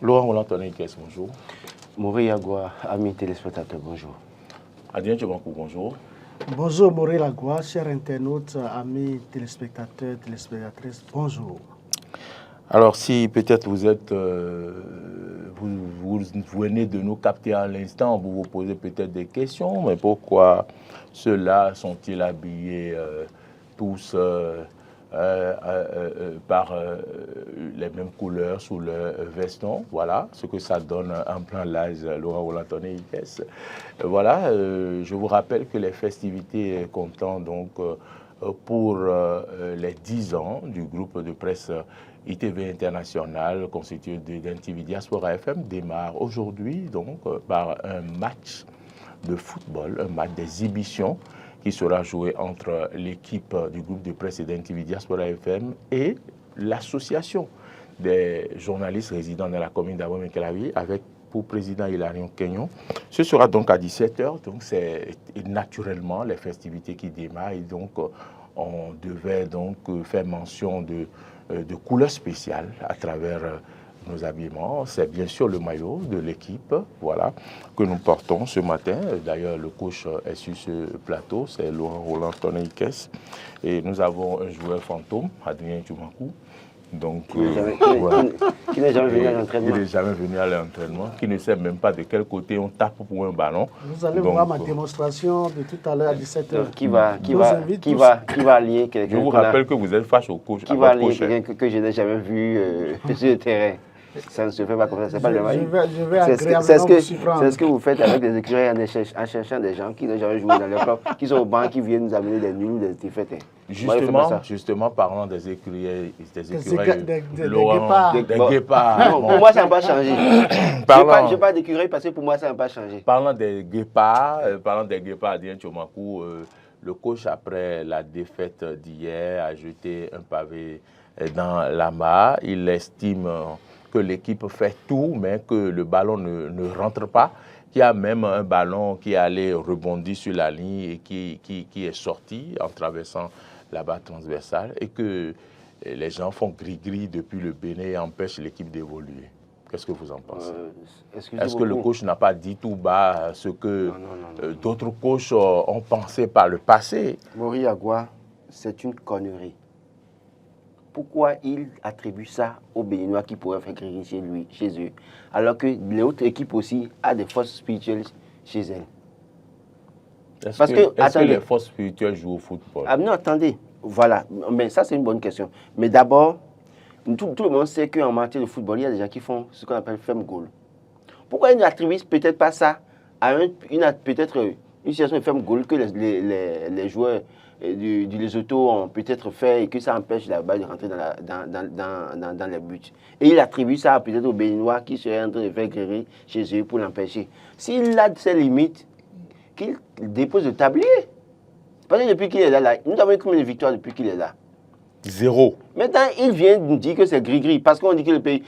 Laurent Roland-Tonnerre, bonjour. Maurice Lagua, amis téléspectateurs, bonjour. Adrien Tchobankou, bonjour. Bonjour Maurice Lagua, chers internautes, amis téléspectateurs, téléspectatrices, bonjour. Alors si peut-être vous êtes, vous venez de nous capter à l'instant, vous vous posez peut-être des questions, mais pourquoi ceux-là sont-ils habillés tous par les mêmes couleurs sous le veston? Voilà ce que ça donne en plein l'âge, Laurent Roland-Tonnerre. Voilà, je vous rappelle que les festivités comptant donc pour les 10 ans du groupe de presse ITV International constitué d'NTV Diaspora FM démarre aujourd'hui donc par un match de football, un match d'exhibition qui sera joué entre l'équipe du groupe de presse d'NTV Diaspora FM et l'association des journalistes résidant dans la commune d'Abomey-Calavi avec pour président Hilarion Kenyon. Ce sera donc à 17h, donc c'est naturellement les festivités qui démarrent et donc on devait donc faire mention de couleurs spéciales à travers nos habillements. C'est bien sûr le maillot de l'équipe, voilà, que nous portons ce matin. D'ailleurs, le coach est sur ce plateau, c'est Laurent Roland-Tonnerre. Et nous avons un joueur fantôme, Adrien Tchobankou. Donc, qui n'est jamais venu à l'entraînement. Qui n'est jamais venu à l'entraînement, qui ne sait même pas de quel côté on tape pour un ballon. Vous allez voir ma démonstration de tout à l'heure à 17h. Qui va allier quelqu'un? Je vous rappelle que vous êtes face au coach. Qui va allier quelqu'un que je n'ai jamais vu sur le terrain? Ça ne se fait pas comme ça, c'est pas le mal. Je vais agréablement vous surprendre. C'est ce que vous faites avec des écrivains en cherchant des gens qui n'ont jamais joué dans leur club, qui sont au banc, qui viennent nous amener des nuls, des défaites. Justement, parlant des écureuils, des guépards. Non, pour moi, ça n'a pas changé. Je n'ai pas d'écureuil parce que pour moi, ça n'a pas changé. Parlant des guépards, Adrien Tchobankou, le coach, après la défaite d'hier, a jeté un pavé dans la mare. Il estime que l'équipe fait tout, mais que le ballon ne rentre pas. Il y a même un ballon qui allait rebondir sur la ligne et qui est sorti en traversant la barre transversale et que les gens font gris-gris depuis le Bénin et empêchent l'équipe d'évoluer. Qu'est-ce que vous en pensez? Est-ce que le coach n'a pas dit tout bas ce que d'autres coachs ont pensé par le passé? Maurice Lagua, c'est une connerie. Pourquoi il attribue ça aux Béninois qui pourraient faire gris chez eux, alors que l'autre équipe aussi a des forces spirituelles chez elle? Est-ce que les forces spirituelles jouent au football? Ah non, attendez, voilà, mais ça c'est une bonne question. Mais d'abord, tout le monde sait qu'en matière de football, il y a des gens qui font ce qu'on appelle femme goal. Pourquoi ils n'attribuent peut-être pas ça à peut-être une situation de femme goal que les joueurs du Lesotho ont peut-être fait et que ça empêche la balle de rentrer dans les buts. Et il attribue ça peut-être aux Béninois qui seraient en train de faire gréer chez eux pour l'empêcher. S'il a ses limites, qu'il dépose le tablier. Parce que depuis qu'il est là, nous avons eu combien de victoires depuis qu'il est là? 0. Maintenant, il vient nous dire que c'est gris-gris parce qu'on dit que le pays...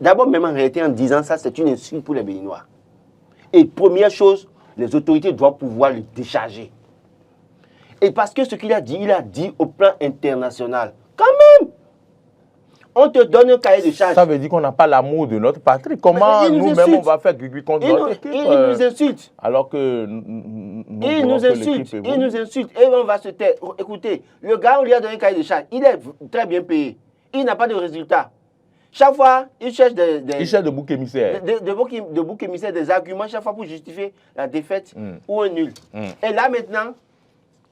D'abord, même en réalité, en disant ça, c'est une insulte pour les Béninois. Et première chose, les autorités doivent pouvoir le décharger. Et parce que ce qu'il a dit au plan international. Quand même! On te donne un cahier de charge. Ça veut dire qu'on n'a pas l'amour de notre patrie. Comment nous-mêmes on va faire gris-gris contre notre équipe? Il nous insulte. Alors que il nous insulte. Et on va se taire. Écoutez, le gars, on lui a donné un cahier de charge. Il est très bien payé. Il n'a pas de résultat. Chaque fois, il cherche de bouc émissaire. De bouc émissaire, des arguments chaque fois pour justifier la défaite ou un nul. Et là maintenant,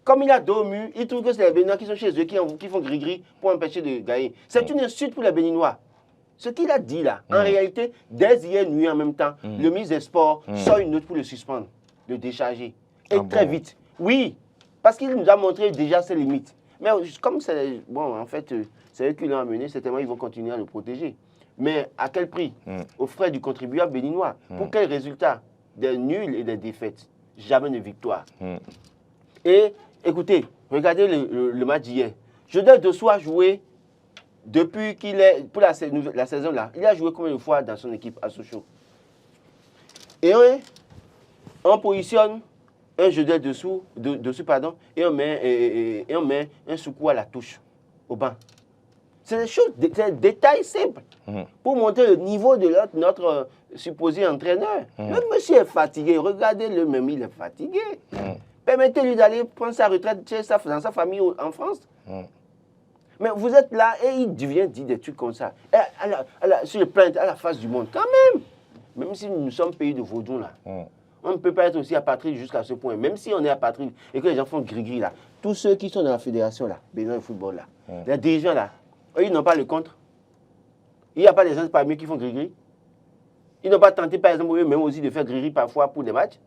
comme il a dos au mur, il trouve que c'est les Béninois qui sont chez eux qui font gris-gris pour empêcher de gagner. C'est une insulte pour les Béninois. Ce qu'il a dit là, en réalité, dès hier nuit en même temps, le ministre des Sports sort une note pour le suspendre, le décharger. Et très vite. Oui, parce qu'il nous a montré déjà ses limites. Mais comme c'est... Bon, en fait, c'est eux qui l'ont amené, certainement ils vont continuer à le protéger. Mais à quel prix? Aux frais du contribuable béninois. Pour quel résultat? Des nuls et des défaites. Jamais de victoire. Et écoutez, regardez le match d'hier. Jodel Dossou a joué depuis qu'il est, pour la saison là, il a joué combien de fois dans son équipe à Sochaux? Et on positionne un Jodel Dossou, et on met un Soukou à la touche, au banc. C'est des choses, c'est des détails simples pour montrer le niveau de notre supposé entraîneur. Le monsieur est fatigué, regardez-le même, il est fatigué. Permettez-lui d'aller prendre sa retraite dans sa famille en France. Mais vous êtes là et il vient dire des trucs comme ça. Sur le plan, à la face du monde, quand même. Même si nous sommes pays de vaudou là. On ne peut pas être aussi apatride jusqu'à ce point. Même si on est apatride et que les gens font gris-gris là. Tous ceux qui sont dans la fédération là, Bénin de football là, les dirigeants là, eux, ils n'ont pas le contre. Il n'y a pas des gens parmi eux qui font gris-gris. Ils n'ont pas tenté par exemple eux-mêmes aussi de faire gris-gris parfois pour des matchs.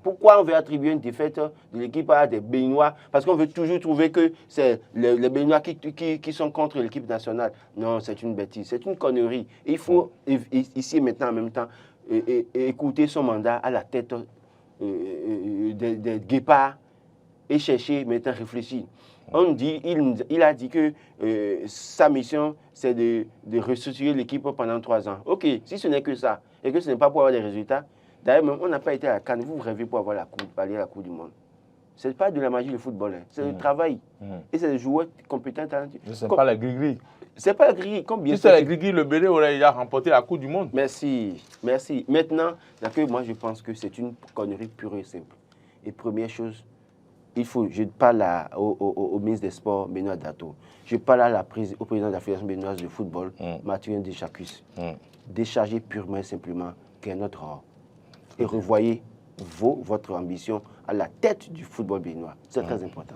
Pourquoi on veut attribuer une défaite de l'équipe à des Béninois? Parce qu'on veut toujours trouver que c'est les Béninois qui sont contre l'équipe nationale. Non, c'est une bêtise, c'est une connerie. Il faut ici et maintenant en même temps écouter son mandat à la tête des guépards et chercher maintenant réfléchir. On dit, il a dit que sa mission c'est de restructurer l'équipe pendant 3 ans. Ok, si ce n'est que ça et que ce n'est pas pour avoir des résultats. D'ailleurs, on n'a pas été à la CAN. Vous rêvez pour aller à la Coupe du Monde. Ce n'est pas de la magie du football. Hein. C'est le travail. Et c'est des joueurs compétents, talentueux. Ce n'est pas la gris-gris. Ce n'est pas la gris-gris. Si c'est la gris-gris, le Bénin aurait déjà remporté la Coupe du Monde. Merci. Merci. Maintenant, moi, je pense que c'est une connerie pure et simple. Et première chose, je parle au ministre des Sports, Benoît Dato. Je parle au président de la Fédération béninoise de football, Mathurin Deschacus. Déchargez purement et simplement qu'est notre rang. Et revoyez votre ambition à la tête du football béninois. C'est très important.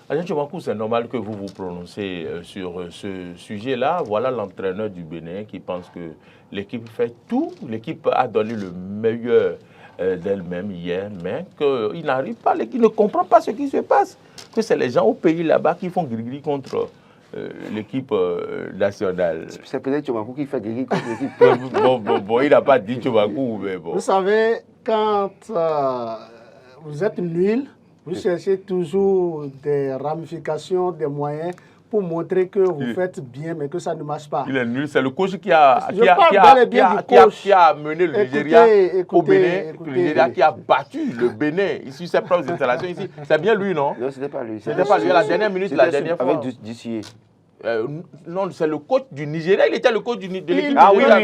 Agent Tchomakou, c'est normal que vous vous prononcez sur ce sujet-là. Voilà l'entraîneur du Bénin qui pense que l'équipe fait tout. L'équipe a donné le meilleur d'elle-même hier, mais qu'il n'arrive pas, qu'il ne comprend pas ce qui se passe. Que c'est les gens au pays là-bas qui font gris-gris contre l'équipe nationale. C'est peut-être Tchomakou qui fait gris contre l'équipe. Bon, il n'a pas dit Tchomakou, mais bon. Vous savez, quand vous êtes nul, vous cherchez toujours des ramifications, des moyens pour montrer que vous faites bien, mais que ça ne marche pas. Il est nul. C'est le coach qui a mené le Nigeria au Bénin. Le Nigeria qui a battu le Bénin ici, ses propres installations ici. C'est bien lui, non? Non, ce n'était pas lui. C'était pas lui. À la dernière minute, la dernière fois. Avec Dissier. Non, c'est le coach du Nigeria. Il était le coach de l'équipe. Ah oui, c'est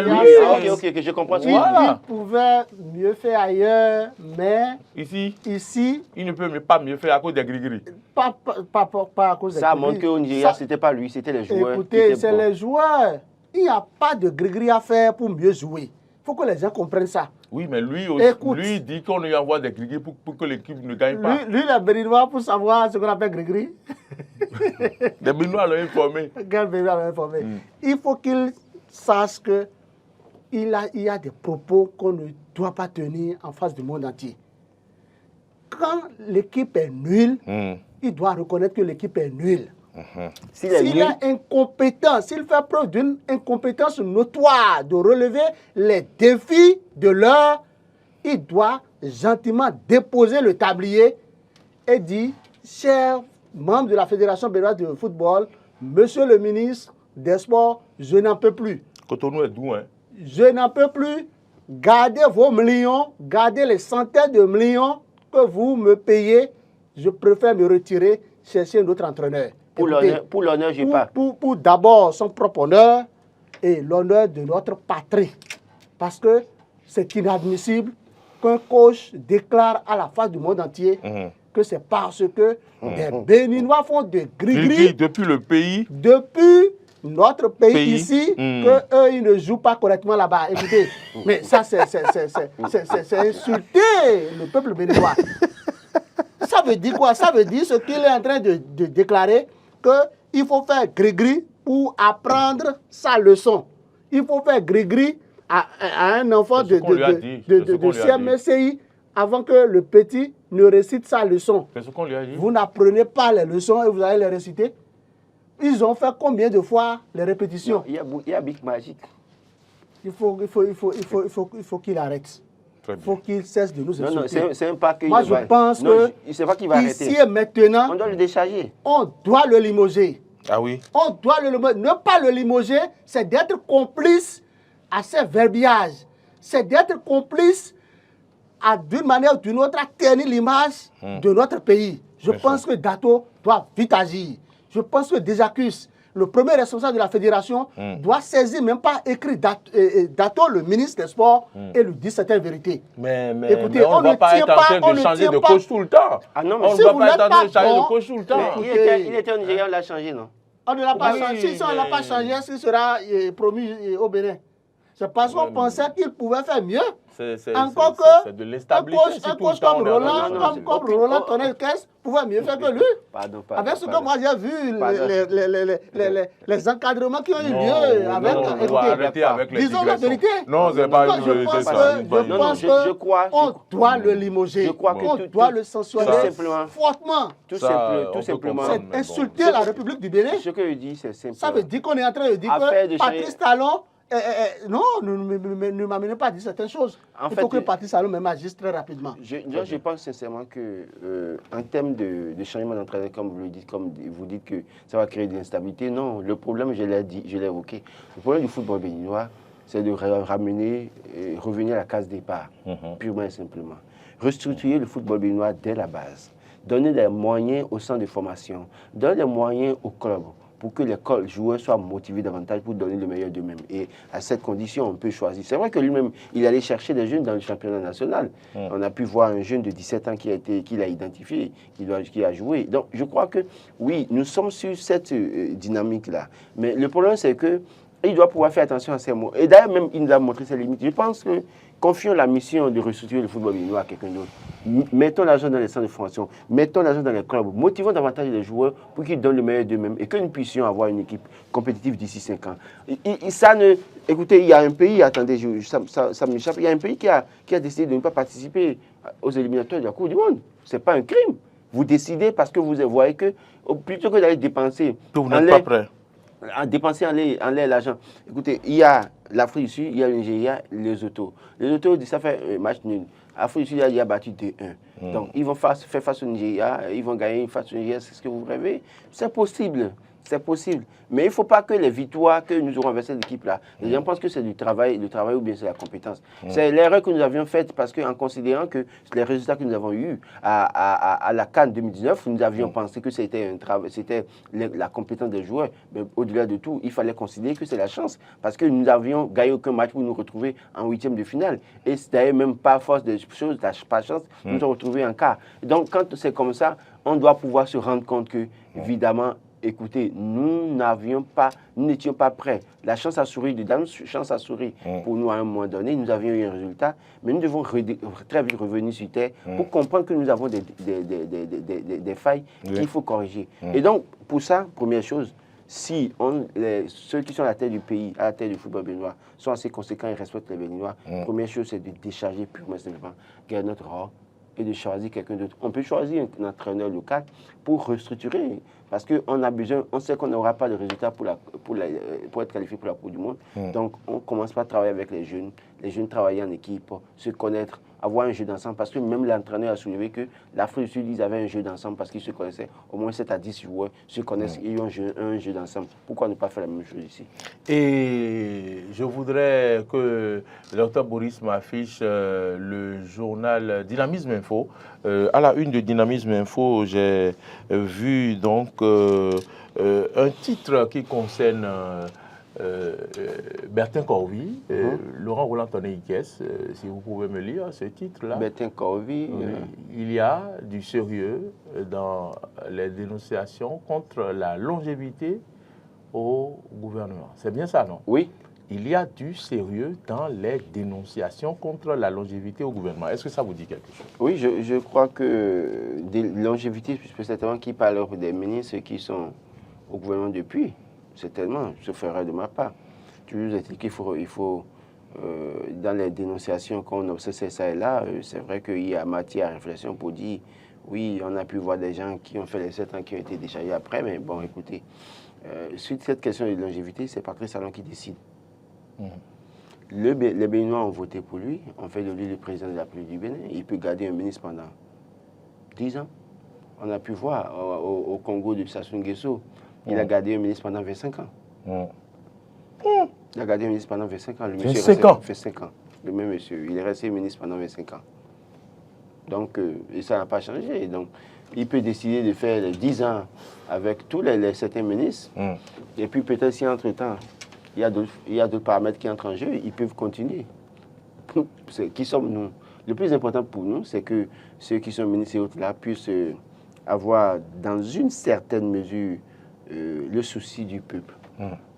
lui. Ok, je comprends. Il pouvait mieux faire ailleurs, mais ici, il ne peut pas mieux faire à cause des gris-gris. Pas à cause des gris-gris. Ça montre qu'au Nigeria, ce n'était pas lui, c'était les joueurs. Écoutez, c'est les joueurs. Il n'y a pas de gris-gris à faire pour mieux jouer. Il faut que les gens comprennent ça. Oui, mais lui aussi, lui dit qu'on lui envoie des gris-gris pour que l'équipe ne gagne pas. Lui, les Béninois, pour savoir ce qu'on appelle gris-gris. Les Béninois l'ont informé. Il faut qu'il sache qu'il y a des propos qu'on ne doit pas tenir en face du monde entier. Quand l'équipe est nulle, il doit reconnaître que l'équipe est nulle. S'il est incompétent, s'il fait preuve d'une incompétence notoire de relever les défis de l'heure, il doit gentiment déposer le tablier et dire, chers membres de la Fédération béninoise de football, monsieur le ministre des Sports, je n'en peux plus. Cotonou est doux, hein? Je n'en peux plus. Gardez vos millions, gardez les centaines de millions que vous me payez. Je préfère me retirer, chercher un autre entraîneur. Pour l'honneur, je pas. Pour d'abord son propre honneur et l'honneur de notre patrie. Parce que c'est inadmissible qu'un coach déclare à la face du monde entier que c'est parce que des Béninois font des gris-gris depuis le pays. Depuis notre pays ici, qu'eux, ils ne jouent pas correctement là-bas. Écoutez, mais ça, c'est insulter le peuple béninois. Ça veut dire quoi? Ça veut dire ce qu'il est en train de déclarer, qu'il faut faire gris-gris pour apprendre sa leçon. Il faut faire gris-gris à un enfant de CMSI avant que le petit ne récite sa leçon. C'est ce qu'on lui a dit. Vous n'apprenez pas les leçons et vous allez les réciter. Ils ont fait combien de fois les répétitions? Non, il y a Big Magic. Il faut qu'il arrête. Il faut qu'il cesse de nous insulter. Non, c'est un pas que moi, je pense que ici et maintenant, on doit le décharger. On doit le limoger. Ah oui? On doit le limoger. Ne pas le limoger, c'est d'être complice à ces verbiages. C'est d'être complice d'une manière ou d'une autre à ternir l'image de notre pays. Je pense que Dato doit vite agir. Je pense que Dezacus, le premier responsable de la fédération, doit saisir, même pas écrire Dato, le ministre des Sports, et lui dire certaines vérités. Mais Écoutez, on ne va pas être en train de changer de coach tout le temps. Ah non, mais On si ne va vous pas être en n'êtes train de pas changer bon, de coach tout le temps. Il était au Nigeria, on l'a changé, non? On ne l'a pas Oui, changé. Si on ne l'a pas changé, est-ce qu'il sera promu au Bénin? C'est parce qu'on pensait qu'il pouvait faire mieux. Encore que de un l'instabilité. coach comme Roland Tonnerre-Kess pouvait mieux faire que lui. Pardon, Avec ce que moi j'ai vu, les encadrements qui ont eu lieu avec. On doit arrêter avec les Disons la vérité. Non, c'est pas une Je vérité, ça. pense qu'on doit le limoger. On doit le sanctionner fortement. Tout simplement. C'est insulter la République du Bénin. Ce que je dis, c'est simple. Ça veut dire qu'on est en train de dire que Patrice Talon. Non, ne m'amenez pas à dire certaines choses. Il faut que Patrice Talon même agisse très rapidement. Je pense sincèrement que, en termes de changement d'entraîneur, comme vous dites que ça va créer de l'instabilité, non. Le problème, je l'ai évoqué, le problème du football béninois, c'est de ramener, revenir à la case départ, purement et simplement. Restructurer le football béninois dès la base. Donner des moyens au centre de formation, donner des moyens au club, pour que les joueurs soient motivés davantage pour donner le meilleur d'eux-mêmes. Et à cette condition, on peut choisir. C'est vrai que lui-même, il allait chercher des jeunes dans le championnat national. On a pu voir un jeune de 17 ans qu'il a identifié, qui a joué. Donc, je crois que, oui, nous sommes sur cette dynamique-là. Mais le problème, c'est qu'il doit pouvoir faire attention à ses mots. Et d'ailleurs, même, il nous a montré ses limites. Je pense que confions la mission de restructurer le football béninois à quelqu'un d'autre. Mettons l'argent dans les centres de formation, mettons l'argent dans les clubs, motivons davantage les joueurs pour qu'ils donnent le meilleur d'eux-mêmes et que nous puissions avoir une équipe compétitive d'ici 5 ans. Écoutez, il y a un pays, attendez, ça m'échappe, il y a un pays qui a décidé de ne pas participer aux éliminatoires de la Coupe du Monde. Ce n'est pas un crime. Vous décidez parce que vous voyez que, plutôt que d'aller dépenser... Vous n'êtes pas prêt. Dépenser en l'air l'argent. Écoutez, il y a l'Afrique du Sud, il y a le Nigeria, les autos. Les autos, ça fait un match nul. L'Afrique du Sud, il a battu 2-1. Donc, ils vont faire face au Nigeria, ils vont gagner face au Nigeria, c'est ce que vous rêvez. C'est possible. C'est possible. Mais il ne faut pas que les victoires que nous aurons avec cette équipe-là, les gens pensent que c'est du travail ou bien c'est la compétence. C'est l'erreur que nous avions faite parce qu'en considérant que les résultats que nous avons eus à la CAN 2019, nous avions pensé que c'était la compétence des joueurs. Mais au-delà de tout, il fallait considérer que c'est la chance parce que nous avions gagné aucun match pour nous retrouver en 8e de finale. Et c'était même pas à force de choses, pas chance, nous nous retrouvés en quart. Donc quand c'est comme ça, on doit pouvoir se rendre compte que, évidemment, écoutez, nous n'étions pas prêts. La chance a souri, pour nous à un moment donné. Nous avions eu un résultat, mais nous devons très vite revenir sur terre pour comprendre que nous avons des failles qu'il faut corriger. Et donc, pour ça, première chose, si ceux qui sont à la tête du pays, à la tête du football béninois, sont assez conséquents et respectent les Béninois, première chose, c'est de décharger purement simplement notre rôle et de choisir quelqu'un d'autre. On peut choisir un entraîneur local pour restructurer, parce qu'on a besoin, on sait qu'on n'aura pas de résultats pour être qualifié pour la Coupe du Monde. Donc, on commence par travailler avec les jeunes travailler en équipe, se connaître, avoir un jeu d'ensemble, parce que même l'entraîneur a soulevé que l'Afrique du Sud, ils avaient un jeu d'ensemble parce qu'ils se connaissaient, au moins 7 à 10 joueurs se connaissent, ils ont un jeu d'ensemble. Pourquoi ne pas faire la même chose ici? Et je voudrais que le docteur Boris m'affiche le journal Dynamisme Info. À la une de Dynamisme Info, j'ai vu donc un titre qui concerne Bertin Corvi, Laurent Roland Tonnerre-Kess, si vous pouvez me lire ce titre-là. Bertin Corvi. Il y a du sérieux dans les dénonciations contre la longévité au gouvernement. C'est bien ça, non? Oui. Il y a du sérieux dans les dénonciations contre la longévité au gouvernement. Est-ce que ça vous dit quelque chose? Oui, je crois que des longévités, certainement qui parlent des ministres qui sont au gouvernement depuis. Certainement, je ferai de ma part. Toujours est-il qu'il faut dans les dénonciations qu'on observe ça et là, c'est vrai qu'il y a matière à réflexion pour dire, oui, on a pu voir des gens qui ont fait les 7 ans qui ont été déchargés après, mais bon, écoutez, suite à cette question de longévité, c'est Patrice Talon qui décide. Les Béninois ont voté pour lui, on fait de lui le président de la République du Bénin, il peut garder un ministre pendant 10 ans. On a pu voir au Congo de Sassou Nguesso, il a gardé un ministre pendant 25 ans. Il a gardé un ministre pendant 25 ans. Le monsieur 25 ans. Le même monsieur. Il est resté ministre pendant 25 ans. Donc, et ça n'a pas changé. Donc, il peut décider de faire les 10 ans avec tous certains ministres. Et puis peut-être si entre-temps, il y a d'autres paramètres qui entrent en jeu, ils peuvent continuer. Qui sommes-nous? Le plus important pour nous, c'est que ceux qui sont ministres et autres là puissent avoir, dans une certaine mesure, le souci du peuple.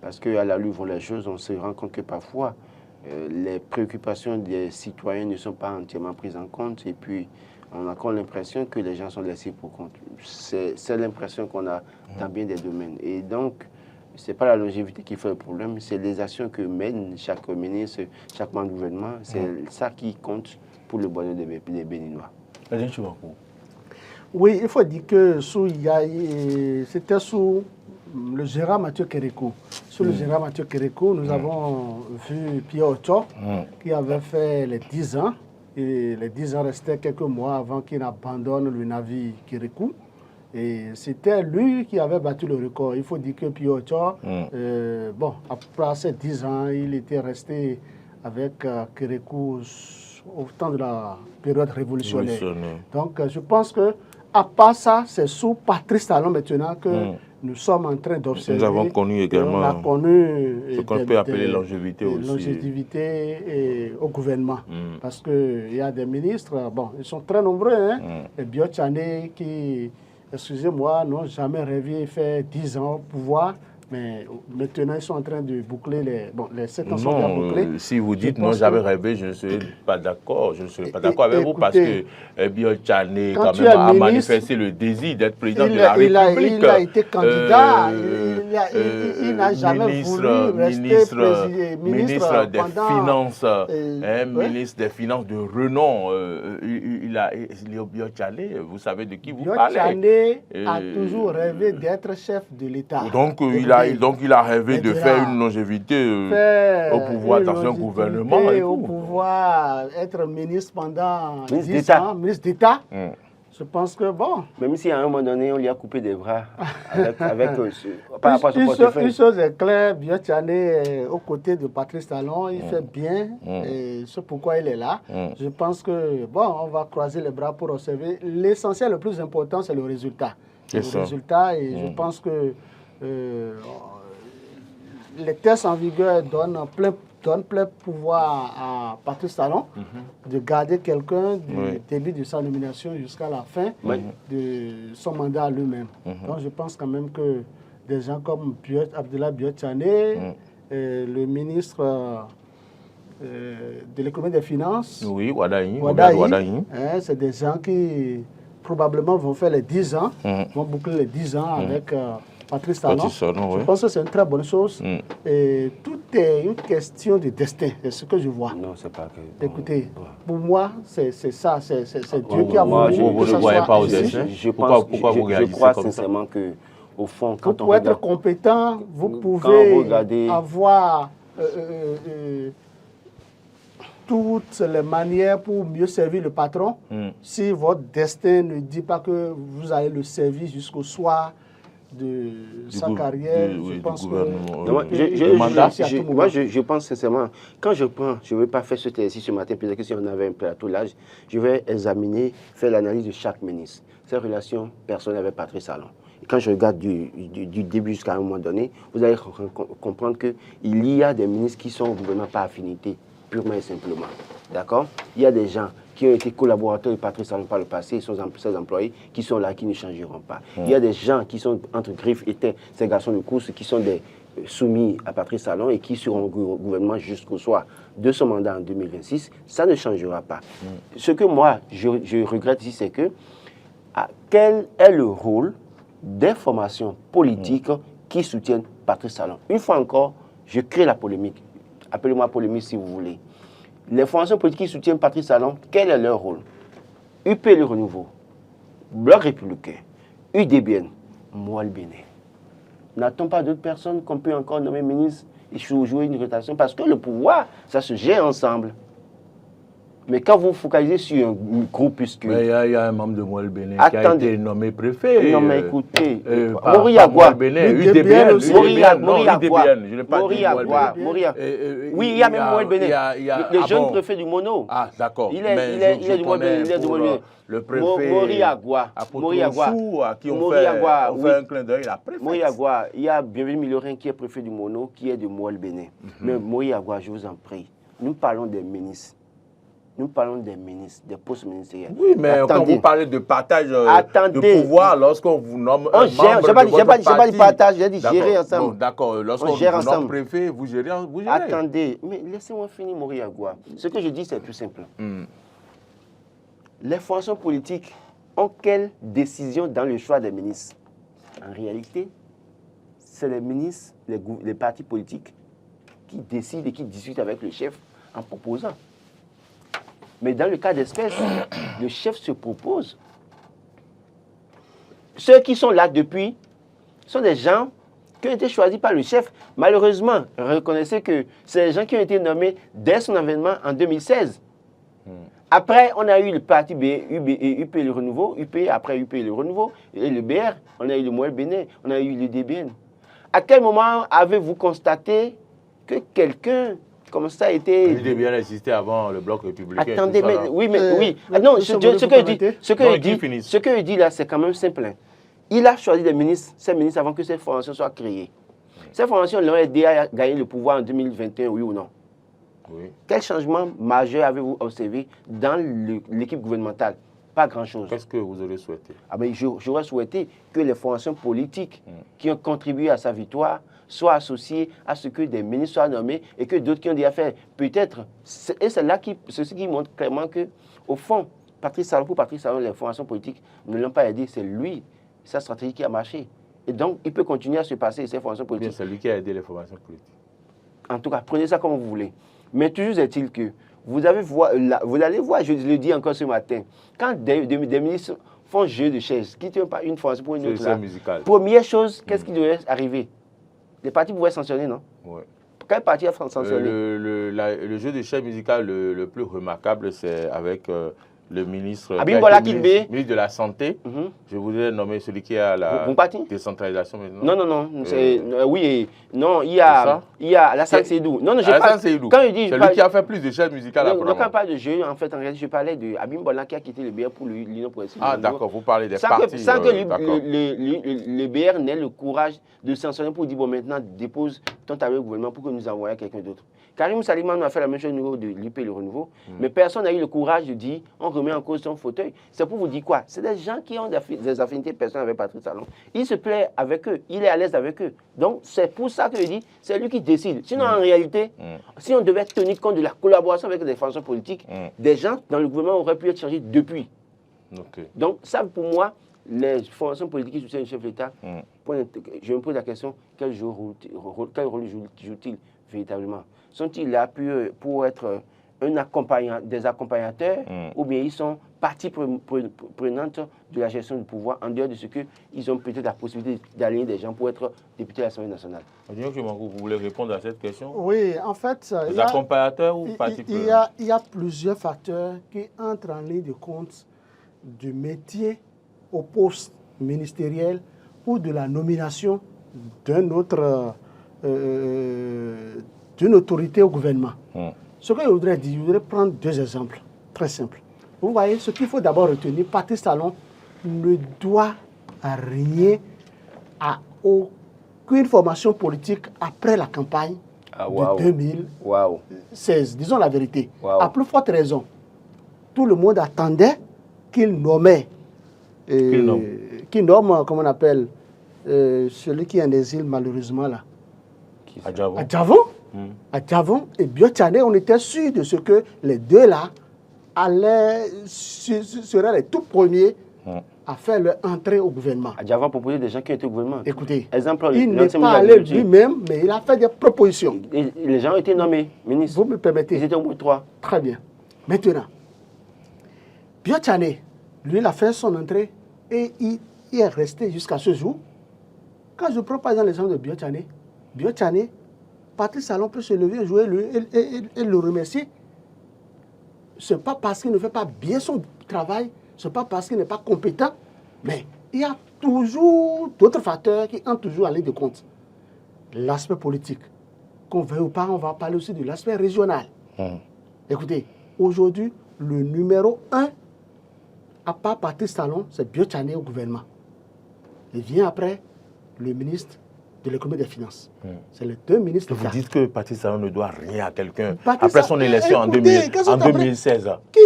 Parce qu'à la lutte vont les choses, on se rend compte que parfois, les préoccupations des citoyens ne sont pas entièrement prises en compte. Et puis, on a encore l'impression que les gens sont laissés pour compte. C'est l'impression qu'on a dans bien des domaines. Et donc, ce n'est pas la longévité qui fait le problème, c'est les actions que mène chaque ministre, chaque membre du gouvernement. C'est ça qui compte pour le bonheur des Béninois. Oui, il faut dire que c'était sous le gérant Mathieu Kérékou. Sous le gérant Mathieu Kérékou, nous avons vu Pierre Ocho qui avait fait les 10 ans. Et les 10 ans restaient quelques mois avant qu'il abandonne le navire Kérékou. Et c'était lui qui avait battu le record. Il faut dire que Pierre Ocho, bon, après ces 10 ans, il était resté avec Kérékou au temps de la période révolutionnaire. Donc, je pense que à part ça, c'est sous Patrice Talon maintenant que nous sommes en train d'observer. Nous avons connu également on a connu ce qu'on peut appeler longévité aussi. Longévité au gouvernement. Parce qu'il y a des ministres, bon, ils sont très nombreux, hein, les Biotchané qui, excusez-moi, n'ont jamais rêvé de faire 10 ans au pouvoir. Mais maintenant, ils sont en train de boucler les 7 ans sont bien bouclés. Si vous dites non, j'avais rêvé, je ne serais pas d'accord. Je ne serais pas d'accord avec vous parce que Biotchané, quand même, a manifesté le désir d'être président de la République. Il a été candidat. Il n'a jamais voulu rester ministre des Finances, ministre des Finances de renom. Biotchané, vous savez de qui vous parlez. Biotchané a toujours rêvé d'être chef de l'État. Donc il a rêvé de faire une longévité au pouvoir dans un gouvernement. Au pouvoir, être ministre pendant 10 ans, ministre d'État. Je pense que bon. Même si à un moment donné, on lui a coupé des bras par rapport à son portefeuille. Une chose est claire, Biotchané aux côtés de Patrice Talon, il fait bien. Et c'est pourquoi il est là. Je pense que bon, on va croiser les bras pour observer. L'essentiel, le plus important, c'est le résultat. Résultat, et je pense que les tests en vigueur donnent plein pouvoir à Patrice Talon de garder quelqu'un du début de sa nomination jusqu'à la fin de son mandat lui-même. Donc je pense quand même que des gens comme Abdullah Biotchané, le ministre de l'économie et des finances, Wadahi, c'est des gens qui probablement vont faire les 10 ans, vont boucler les 10 ans avec Patrice Talon. Je pense que c'est une très bonne chose. Et tout est une question de destin, c'est ce que je vois. Non, c'est pas que... Écoutez, pour moi, c'est ça, c'est Dieu qui a voulu. Vous ne voyez pas au destin? Pourquoi vous réagissez Je crois comme ça? sincèrement que, au fond, quand pour être compétent, vous pouvez avoir toutes les manières pour mieux servir le patron. Si votre destin ne dit pas que vous allez le servir jusqu'au soir de sa carrière, je pense que... Moi, je pense sincèrement, quand je prends, je ne vais pas faire ce exercice ce matin, peut-être que si on avait un plateau là, je vais examiner, faire l'analyse de chaque ministre, ses relations personnelles avec Patrice Talon. Et quand je regarde du début jusqu'à un moment donné, vous allez comprendre qu'il y a des ministres qui sont au gouvernement par affinité, purement et simplement. D'accord? Il y a des gens qui ont été collaborateurs de Patrice Talon par le passé, ses employés, qui sont là, qui ne changeront pas. Il y a des gens qui sont entre griffes et têtes, ces garçons de course, qui sont soumis à Patrice Talon et qui seront au gouvernement jusqu'au soir de son mandat en 2026. Ça ne changera pas. Ce que moi, je regrette ici, c'est que quel est le rôle des formations politiques qui soutiennent Patrice Talon? Une fois encore, je crée la polémique. Appelez-moi polémique si vous voulez. Les formations politiques qui soutiennent Patrice Talon, quel est leur rôle? UP Le Renouveau, Bloc républicain, UDBN, Moal Bénin. N'a-t-on pas d'autres personnes qu'on peut encore nommer ministre et jouer une rotation? Parce que le pouvoir, ça se gère ensemble. Mais quand vous focalisez sur un groupuscule... Mais il y a un membre de Mouel Bénin qui a été nommé préfet. Non, mais écoutez, Mori Agua. UDBN, je n'ai pas dit Mori. Oui, il y a même Mouel Bénin. Le jeune préfet du Mono. Ah, d'accord. Il est du Mouel Bénin. Le préfet Mori Agua. À qui on fait un clin d'œil, la préfète. Mori Agua, il y a Bienvenu Milorin qui est préfet du Mono, qui est de Mouel Bénin. Mais Mori Agua, je vous en prie, nous parlons des ministres. Nous parlons des ministres, des postes ministériels. Oui, mais quand vous parlez de partage de pouvoir, lorsqu'on vous nomme un membre de votre parti... J'ai pas dit partage, j'ai dit gérer ensemble. D'accord, lorsqu'on vous nomme préfet, vous gérez. Attendez, mais laissez-moi finir, Mori Agua. Ce que je dis, c'est tout simple. Les formations politiques ont quelle décision dans le choix des ministres? En réalité, c'est les ministres, les partis politiques qui décident et qui discutent avec le chef en proposant. Mais dans le cas d'espèce, le chef se propose. Ceux qui sont là depuis sont des gens qui ont été choisis par le chef. Malheureusement, reconnaissez que c'est des gens qui ont été nommés dès son avènement en 2016. Après, on a eu le parti UP le Renouveau, après UP le Renouveau, et le BR, on a eu le Mouel Bénin, on a eu le DBN. À quel moment avez-vous constaté que quelqu'un comme ça a été... Le DBN existait avant le bloc républicain. Attendez, mais oui. Non, ce que je dis là, c'est quand même simple. Hein. Il a choisi ces ministres avant que cette formation soit créée. Ces formations l'ont aidé à gagner le pouvoir en 2021, oui ou non? Oui. Quel changement majeur avez-vous observé dans l'équipe gouvernementale? Pas grand-chose. Qu'est-ce que vous aurez souhaité? J'aurais souhaité que les formations politiques qui ont contribué à sa victoire soient associées à ce que des ministres soient nommés et que d'autres qui ont déjà fait. Peut-être, et c'est là ceci qui montre clairement que, au fond, Patrice Talon, les formations politiques ne l'ont pas aidé. C'est lui, sa stratégie qui a marché. Et donc, il peut continuer à se passer ces formations politiques. C'est lui qui a aidé les formations politiques. En tout cas, prenez ça comme vous voulez. Mais toujours est-il que vous allez voir, je le dis encore ce matin, quand des ministres font jeu de chaises, qui ne tiennent pas une formation pour une autre, là, première chose, qu'est-ce qui devrait arriver? Les partis pouvaient sanctionner, non? Oui. Quel parti a sanctionné? Le jeu de chaises musicales le plus remarquable, c'est avec le ministre de la Santé. Je voudrais nommer celui qui a la décentralisation maintenant. Non. Il y a Alassane Seydou. Quand je dis, celui qui a fait plus de chaises musicales. Non, quand je parle de jeu, en fait, en réalité, je parlais de Abim Bola qui a quitté le BR pour l'Union progressiste. Ah, d'accord, vous parlez des partis. Sans que le BR n'ait le courage de sanctionner pour dire, bon, maintenant, dépose ton tableau au gouvernement pour que nous envoyions à quelqu'un d'autre. Karim Saliman a fait la même chose au niveau de l'UP Le Renouveau, mais personne n'a eu le courage de dire on remet en cause son fauteuil. C'est pour vous dire quoi? C'est des gens qui ont des affinités personnelles avec Patrice Talon. Il se plaît avec eux, il est à l'aise avec eux. Donc c'est pour ça que je dis, c'est lui qui décide. Sinon en réalité, si on devait tenir compte de la collaboration avec les formations politiques, des gens dans le gouvernement auraient pu être changés depuis. Donc ça pour moi, les formations politiques qui soutiennent le chef de l'État, je me pose la question, quel rôle jouent-ils véritablement? Sont-ils là pour être des accompagnateurs ou bien ils sont partie prenante de la gestion du pouvoir en dehors de ce qu'ils ont peut-être la possibilité d'aligner des gens pour être députés à l'Assemblée nationale? Vous voulez répondre à cette question? Oui, en fait, les accompagnateurs ou partie prenante? Il y a plusieurs facteurs qui entrent en ligne de compte du métier au poste ministériel ou de la nomination d'une autorité au gouvernement. Ce que je voudrais dire, je voudrais prendre deux exemples très simples. Vous voyez, ce qu'il faut d'abord retenir, Patrice Talon ne doit rien à aucune formation politique après la campagne de 2016. Disons la vérité. À plus forte raison, tout le monde attendait qu'il nommait, comment on appelle, celui qui est en exil malheureusement là. À Djavon et Biotane, on était sûr de ce que les deux là seraient les tout premiers à faire leur entrée au gouvernement. À Djavon proposé des gens qui étaient au gouvernement. Écoutez, exemple, il n'est pas allé lui-même, mais il a fait des propositions. Et les gens ont été nommés ministres. Vous me permettez? Ils étaient au moins 3. Très bien. Maintenant, Biotane, lui, il a fait son entrée et il est resté jusqu'à ce jour. Quand je prends par exemple l'exemple de Biotane, Patrice Talon peut se lever un jour et le remercier. ce n'est pas parce qu'il ne fait pas bien son travail, ce n'est pas parce qu'il n'est pas compétent, mais il y a toujours d'autres facteurs qui entrent toujours en ligne de compte. L'aspect politique, qu'on veuille ou pas, on va parler aussi de l'aspect régional. Écoutez, aujourd'hui, le numéro 1, à part Patrice Talon, c'est Biotchané au gouvernement. Il vient après le ministre de l'économie et des finances. C'est les deux ministres. Vous dites que Patrice Talon ne doit rien à quelqu'un Patrice après son élection en 2016. Qui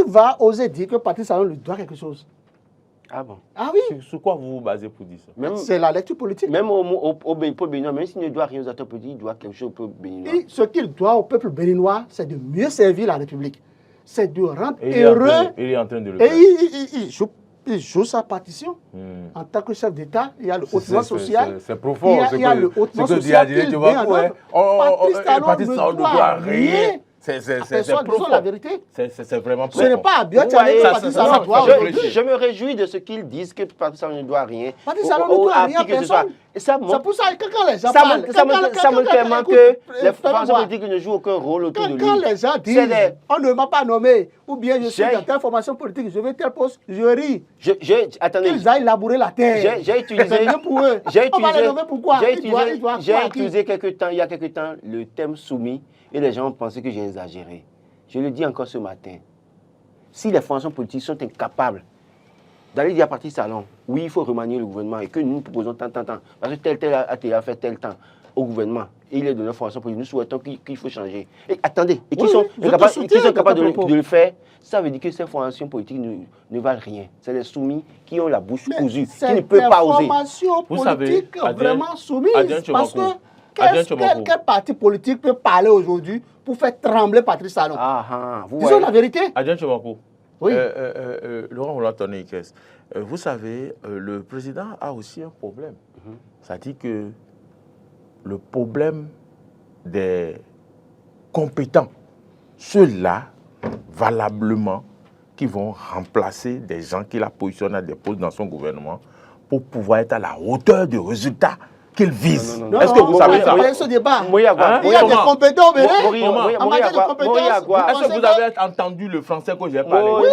va oser dire que Patrice Talon lui doit quelque chose? Ah bon? Ah oui. Sur quoi vous vous basez pour dire ça? C'est la lecture politique. Même au peuple béninois, même s'il ne doit rien aux acteurs politiques, il doit quelque chose au peuple béninois. Et ce qu'il doit au peuple béninois, c'est de mieux servir la République. C'est de rendre heureux. Il est en train de le Et faire. il joue sa partition. En tant que chef d'État, il y a le hautement social. C'est profond. Il y a le hautement social. Patrice Talon ne doit rien. C'est profond. La vérité. C'est vraiment profond. Ce n'est pas à Biotchané que Patrice Talon doit. Je me réjouis de ce qu'ils disent que Patrice Talon ne doit rien. Patrice Talon ne doit rien à personne. C'est pour ça que quand les gens parlent, ça me tellement que les forces politiques ne jouent aucun rôle autour de lui. Quand les gens disent on ne m'a pas nommé, ou bien je suis dans telle formation politique, je vais tel poste, je ris. Attendez. Qu'ils aillent labourer la terre. J'ai utilisé. Pour eux. On va les nommer pourquoi? J'ai utilisé il y a quelque temps le thème soumis et les gens ont pensé que j'ai exagéré. Je le dis encore ce matin. Si les formations politiques sont incapables d'aller dire à Patrice Talon, oui, il faut remanier le gouvernement et que nous proposons tant, parce que tel a fait tel temps au gouvernement et il est de notre formation politique, nous souhaitons qu'il faut changer. Et attendez, et qui sont capables de le faire, ça veut dire que ces formations politiques ne valent rien. C'est les soumis qui ont la bouche cousue, qui ne peuvent pas oser. Vous savez, vraiment soumises, parce que quel parti politique peut parler aujourd'hui pour faire trembler Patrice Talon? Disons la vérité. Adrien Tchoumakou. Oui. Laurent Roland-Tonné, vous savez, le président a aussi un problème. C'est-à-dire que le problème des compétents, ceux-là, valablement, qui vont remplacer des gens qu'il a positionnés à des postes dans son gouvernement pour pouvoir être à la hauteur du résultat qu'il vise. Est-ce que vous savez ça? Ce débat. Il y a des compétents, mais est-ce que vous avez entendu le français que j'ai parlé? On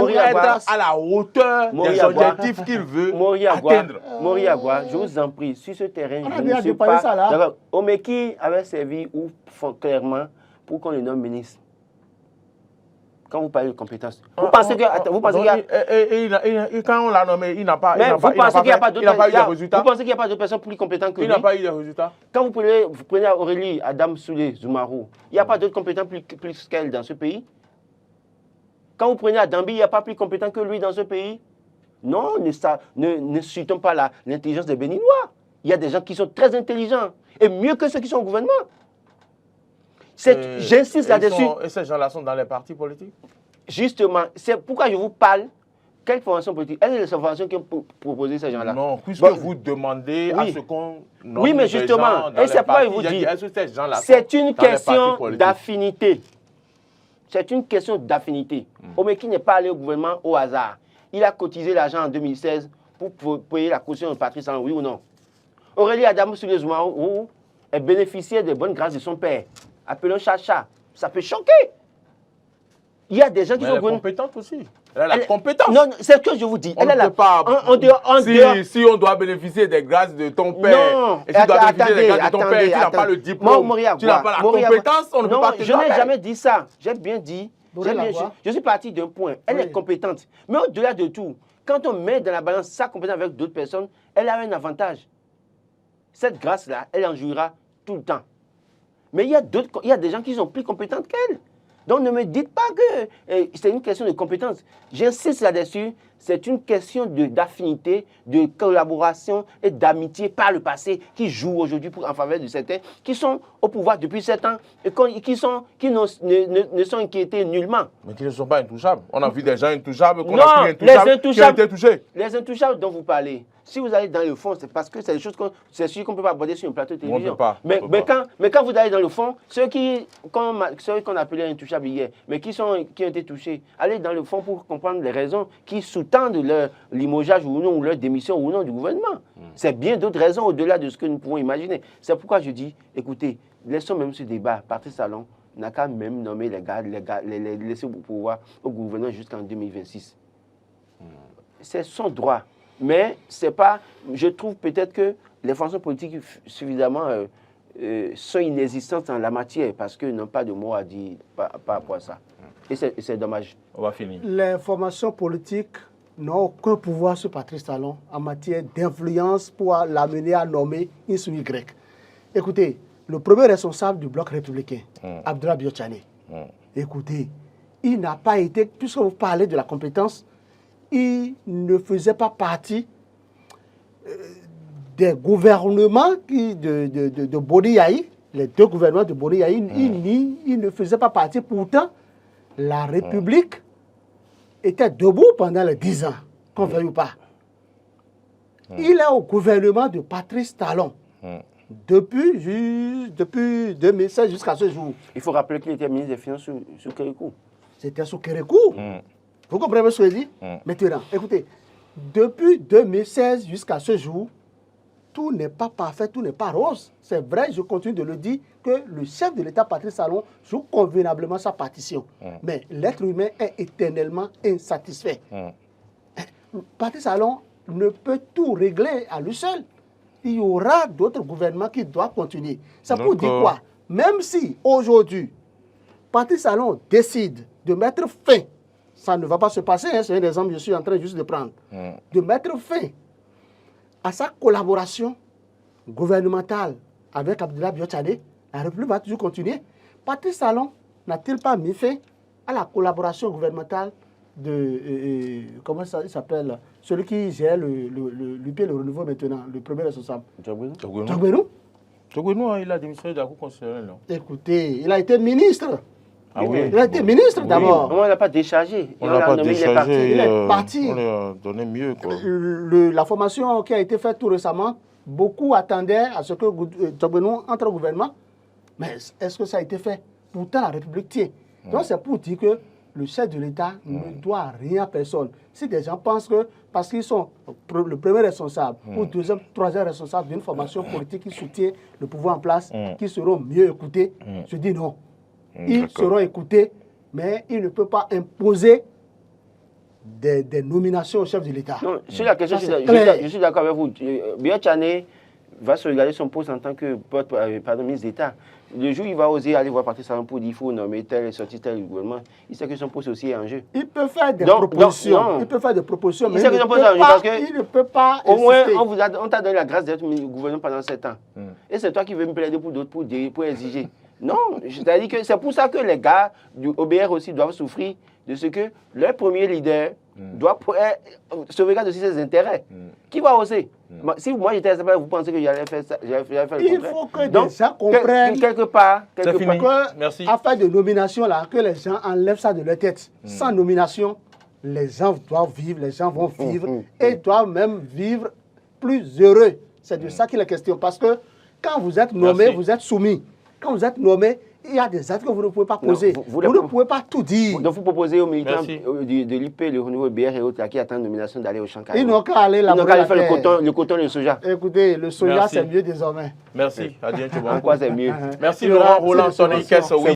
être à la hauteur des objectifs qu'il veut atteindre. Moriagua, je vous en prie, sur ce terrain, je ne suis pas d'accord. Omeki avait servi ou clairement pour qu'on le nomme ministre. Quand vous parlez de compétences, vous pensez qu'il y a... Quand on l'a nommé, il n'a pas eu de résultats. Vous pensez qu'il n'y a pas d'autres personnes plus compétentes que lui? Il n'a pas eu de résultats. Quand vous prenez Aurélie Adam Soulé Zoumarou, il n'y a pas d'autres compétents plus qu'elle dans ce pays? Quand vous prenez Adambi, il n'y a pas plus compétent que lui dans ce pays? Non, ne citons pas l'intelligence des Béninois. Il y a des gens qui sont très intelligents et mieux que ceux qui sont au gouvernement. J'insiste là-dessus. Et ces gens-là sont dans les partis politiques? Justement, c'est pourquoi je vous parle. Quelle formation politique? Est-ce que les formations qui ont proposé ces gens-là? Non, puisque vous demandez à ce qu'on nomme mais justement, et c'est pourquoi je vous dis, c'est une question d'affinité. C'est une question d'affinité. Omeki n'est pas allé au gouvernement au hasard. Il a cotisé l'argent en 2016 pour payer la caution de Patrice Talon, oui ou non? Aurélie Adamou Soulé Zoumarou est bénéficiaire des bonnes grâces de son père. Appelons Chacha. Ça peut choquer. Il y a des gens qui sont compétentes aussi. Elle a la compétence. Non, c'est ce que je vous dis. On ne peut pas. Si on doit bénéficier des grâces de ton père, et si tu dois bénéficier des grâces de ton père, tu n'as pas le diplôme, tu n'as pas la compétence, on ne peut pas te je n'ai jamais dit ça. J'ai bien dit. Je suis parti d'un point. Elle est compétente. Mais au-delà de tout, quand on met dans la balance sa compétence avec d'autres personnes, elle a un avantage. Cette grâce-là, elle en jouira tout le temps. Mais il y a des gens qui sont plus compétentes qu'elle. Donc ne me dites pas que c'est une question de compétence. J'insiste là-dessus, c'est une question d'affinité, de collaboration et d'amitié par le passé qui joue aujourd'hui en faveur de certains qui sont au pouvoir depuis 7 ans et qui ne sont inquiétés nullement. Mais qui ne sont pas intouchables. On a vu des gens intouchables qu'on a pris intouchables qui ont été touchés. Les intouchables dont vous parlez, si vous allez dans le fond, c'est parce que c'est des choses qu'on ne peut pas aborder sur un plateau de télévision. Mais quand vous allez dans le fond, ceux qu'on appelait intouchables hier, mais qui ont été touchés, allez dans le fond pour comprendre les raisons qui sous-tendent leur limogeage ou non, ou leur démission ou non du gouvernement. C'est bien d'autres raisons au-delà de ce que nous pouvons imaginer. C'est pourquoi je dis, écoutez, laissons même ce débat, Patrice Talon n'a qu'à même nommer les gars, les laisser au pouvoir au gouvernement jusqu'en 2026. C'est son droit. Mais c'est pas. Je trouve peut-être que les formations politiques suffisamment sont inexistantes en la matière parce qu'ils n'ont pas de mots à dire par rapport à ça. Et c'est dommage. On va finir. Les formations politiques n'ont aucun pouvoir sur Patrice Talon en matière d'influence pour l'amener à nommer X ou Y. Écoutez, le premier responsable du bloc républicain, Abdoulaye Biotchane, écoutez, il n'a pas été, puisque vous parlez de la compétence, il ne faisait pas partie des gouvernements de Boni Yahi, les deux gouvernements de Boni Yahi, il ne faisait pas partie. Pourtant, la République était debout pendant les 10 ans, qu'on veuille ou pas. Il est au gouvernement de Patrice Talon depuis 2016 jusqu'à ce jour. Il faut rappeler qu'il était ministre des Finances sous Kérékou. C'était sous Kérékou. Vous comprenez ce que je dis? Maintenant, écoutez, depuis 2016 jusqu'à ce jour, tout n'est pas parfait, tout n'est pas rose. C'est vrai, je continue de le dire, que le chef de l'État, Patrice Talon, joue convenablement sa partition. Mais l'être humain est éternellement insatisfait. Patrice Talon ne peut tout régler à lui seul. Il y aura d'autres gouvernements qui doivent continuer. Ça pour dire quoi? Même si aujourd'hui, Patrice Talon décide de mettre fin, ça ne va pas se passer, hein, c'est un exemple que je suis en train juste de prendre, de mettre fin à sa collaboration gouvernementale avec Abdoulaye Biotchane, la République va toujours continuer. Patrice Talon n'a-t-il pas mis fin à la collaboration gouvernementale de, comment ça s'appelle, celui qui gère l'UP, le renouveau maintenant, le premier responsable? Togouenou, il a démissionné de la Cour constitutionnelle. Écoutez, il a été ministre. Ah oui. Il a été ministre d'abord. On ne l'a pas déchargé. On ne l'a pas déchargé. Il est parti. On lui a donné mieux, quoi. La formation qui a été faite tout récemment, beaucoup attendaient à ce que Togouenou entre au gouvernement. Mais est-ce que ça a été fait? Pourtant, la République tient. Donc, c'est pour dire que le chef de l'État ne doit rien à personne. Si des gens pensent que, parce qu'ils sont le premier responsable ou deuxième, troisième responsable d'une formation politique qui soutient le pouvoir en place, qu'ils seront mieux écoutés, je dis non. Ils seront écoutés, mais il ne peut pas imposer des nominations au chef de l'État. Non, sur la question, je suis d'accord avec vous. Biotchane va se regarder son poste en tant que ministre d'État. Le jour où il va oser aller voir Patrice Talon pour dire qu'il faut nommer tel et sortir tel gouvernement, il sait que son poste aussi est en jeu. Il peut faire des propositions. Il peut faire des propositions, mais il ne peut pas au moins, on t'a donné la grâce d'être gouvernement pendant 7 ans. Et c'est toi qui veux me plaider pour d'autres, pour exiger. Non, c'est-à-dire que c'est pour ça que les gars du OBR aussi doivent souffrir de ce que leur premier leader doit sauvegarder aussi ses intérêts. Qui va oser? Si moi j'étais à vous pensez que j'allais faire ça, j'allais faire le contraire. Il faut que les gens comprennent quelque part que, afin de nomination là, que les gens enlèvent ça de leur tête. Sans nomination, les gens doivent vivre, les gens vont vivre et doivent même vivre plus heureux. C'est de ça qu'il est question. Parce que quand vous êtes nommé, vous êtes soumis. Quand vous êtes nommé, il y a des actes que vous ne pouvez pas poser. Vous ne pouvez pas tout dire. Donc vous proposez aux militants de l'IP, le renouveau BR et autres qui attendent nomination d'aller au champ. Ils n'ont qu'à aller là-bas. Ils n'ont qu'à aller faire le coton et le soja. Écoutez, le soja c'est mieux désormais. Merci, Adrien Tchouba. En quoi c'est mieux? Merci Laurent Roland Sonikès.